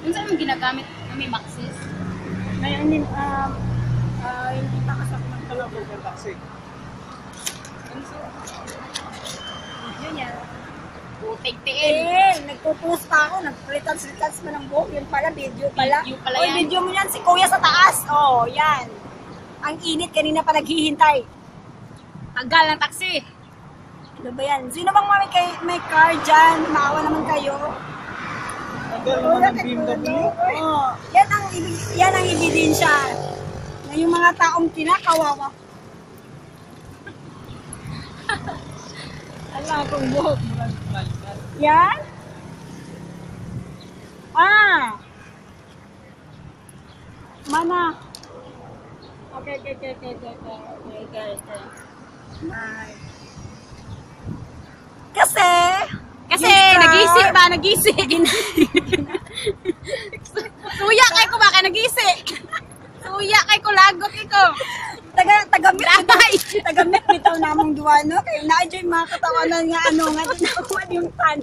Kung saan yung ginagamit na may Maxis? Ngayon din, hindi pa kasama ng talabog ng taxi. Yun yan. Putik-tiin. Nagpo-post pa ako, nagpalitan-silitan pa ng buhok. Yun pala, video pala. Video pala Oy, yan. video mo yan, si Kuya sa taas. Oh, yan. Ang init, kanina pa naghihintay. Tagal ng taxi. Ano ba yan? Sino bang may car dyan? Maawa naman kayo. Tagal naman ng BMW. Oh, yan ang ebidensya. Na yung mga taong kinakawawa. Ala akong buhok. Yan? Mana? Okay. Kasi, nag-isip ba? Nag-isip. Suya kay ko ba? Kaya nag-isip. Suya kay ko, lagot ko. Tagamit bitaw namong duwa, no? Kaya na-enjoy mga katawanan nga nga tinakuan yung pan.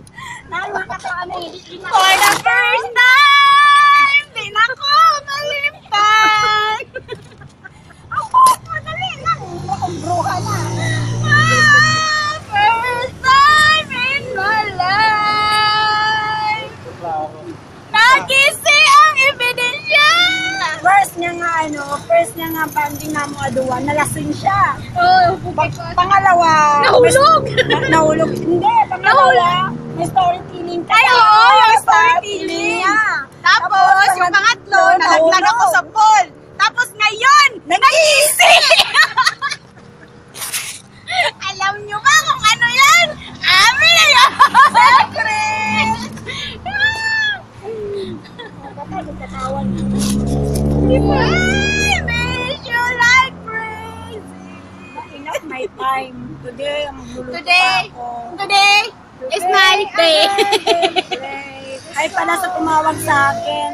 Mga katawanan For the first time, di na ko malimpag. Ako, madali lang. Akong bruha na. First time in my life. Nagisi ang ebidensya. First niya nga banding nga mo aduwa, nalasing siya. Oh, Pangalawa, nahulog. Nahulog. Hindi, pangalawa, may storytelling ka. Ay, oo, yung storytelling. Tapos, yung pangatlo, nalaglag ako sa pool. Tapos ngayon, nag-easy! Alam nyo ba kung ano yan? Amin na yan! Secret! Katawan. I miss you like crazy. Enough my time. Today, magluluto Today, pa ako. today is my day. Ay pala sa tumawag sa akin.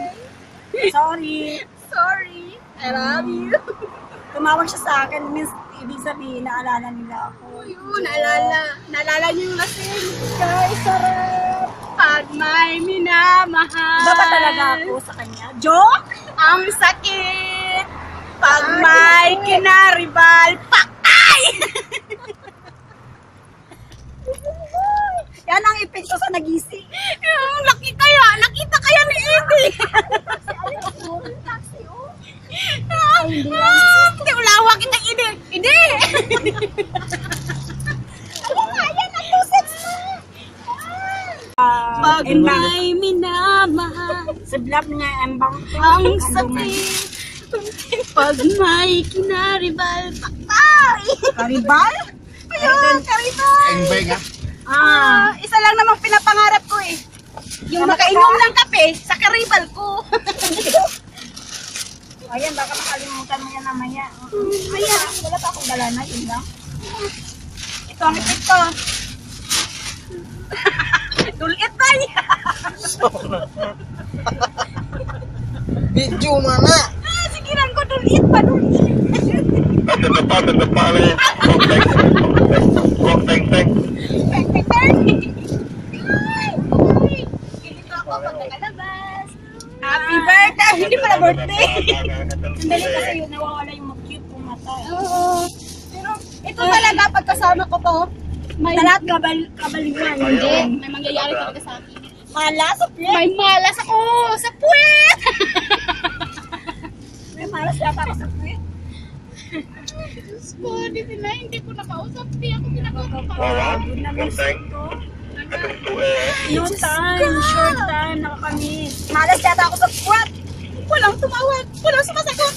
Sorry. Sorry. I love you. Tumawag siya sa akin. Means, ibig sabihin, naalala nila ako. Yun, naalala niyo yung lasing. Guys, sarap. Pag may minamahal. Iba ba talaga ako sa kanya? Joke? Ang sakit. Pag may kinaribal. Pakay! Yan ang epekto sa nagisi. Nakita kaya ni Eddie. Hindi ulawa kita, Eddie. Eddie! Ano nga yan? Ang lusik mo. Pag may minamahal. Sa blab niya, embang. Ang sakit. Pag may kinaribal. Pakay! Karibal? Ayun, karibal. Engbay nga. Isa lang namang pinapangarap ko eh. Yung makainom ng kape sa karibal ko. Ayan, baka makalimutan mo yan namaya. Ayan, wala pa akong galana, yun lang. Ito ang epekto. Tulit na niya. Video mana? Sigiran ko tulit pa, tulit. At the department of Parliament, Ganito ako pag nakalabas. Happy birthday! Hindi pala birthday. Sandali kasi yun, nawawala yung cute kong mata. Oo. Pero ito talaga pagkasama ko to. May Talat kabalingan. Hindi, may mangyayari talaga sa akin. Malas, okay? May malas ako sa puwet! May malas yata ako sa puwet. Diyos ko, hindi ko nakausap. Hindi ako pinakakapag. Short time, nakakamiss. Malas yata ako sa puwet. Walang tumawag. Walang sumasagot.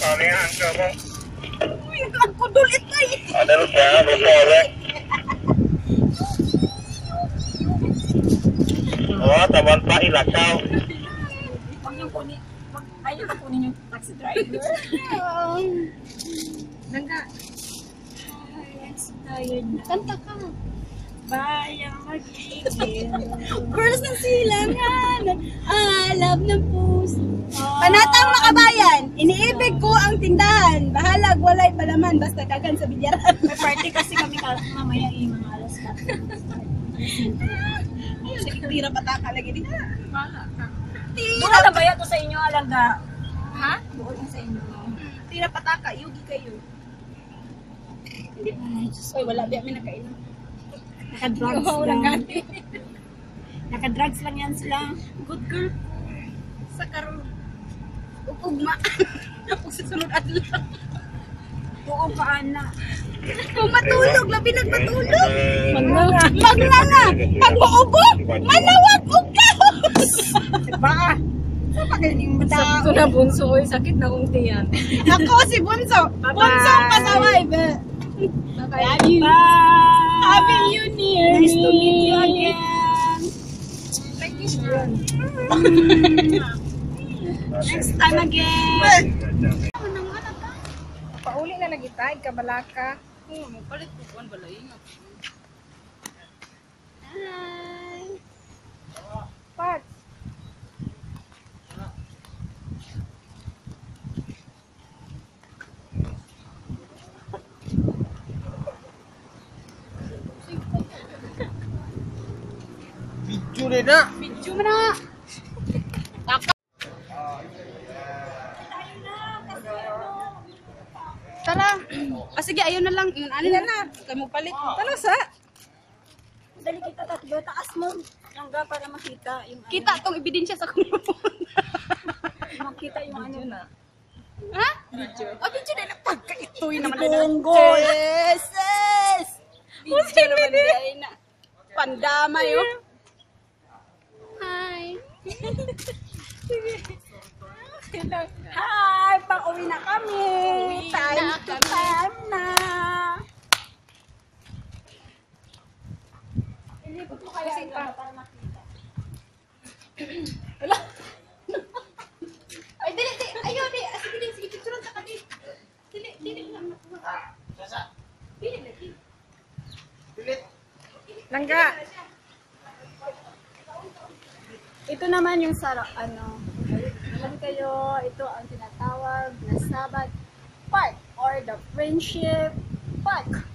Uy, ang kudulit na eh. Taban pa ilakaw. Huwag yung kunin. Ayaw na kunin yung taxi driver. Nangga. I'm so tired na. Kanta ka. Bayang mag-igil. Girls ng silangan. Alab ng puso. Panatang makabayan. Iniibig ko ang tindahan. Bahalag, walay palaman. Basta dagan sa bilyaran. May party kasi kami mamaya mga alas ka. Sige, tira pa taka lagi din. Wala na ba yan to sa inyo, Alangga? Ha? Buod na sa inyo. Tira pataka, yugi kayo. Hindi pa. Uy, wala di kami nakainom. Naka-drugs Oo, lang. nagati. Naka-drugs lang yan sila. Good girl. Sa karon. Upugma. Ako sa sunod adlaw. Oo, paana. Kung matulog, labi nagmatulog. Magnanga. Magnanga. Pag maubo, manawag og kaos. Ba? Sa pagaling mo tao. Ito na bunso ko, sakit na kong tiyan. Ako si Bunso. Bye-bye. Bunso ang pasaway. Love you. Bye! Having you near me. Nice to meet you again. Thank you, sir. Next time again. Pauli na lagi tayo, kabalaka. Oo, magpalit ko kuan balay nga. Hi. Pat. Video rin na. Video mo na. Tara. Sige, ayun na lang. Yun, ano na. Kaya mo palit. Tara sa. Dali kita tatlo. Taas mo. Langga para makita yung Kita tong ebidensya sa kuno. makita yung ano na. Ha? Video. Oh, video na. Pagka-itoy naman na. Tunggo. Yes, yes. Video naman din na. Pandamay, oh. Hi. Hi! Pang-uwi na kami. Uwi Time na to kami. time na. Ay, dili. Ayaw, di. Sige, di. Sige, picture sa kadi. Dili lang nakuha. Dili lagi. Langga. Ito naman yung alam kayo, ito ang tinatawag na Sabbath Park or the Friendship Park.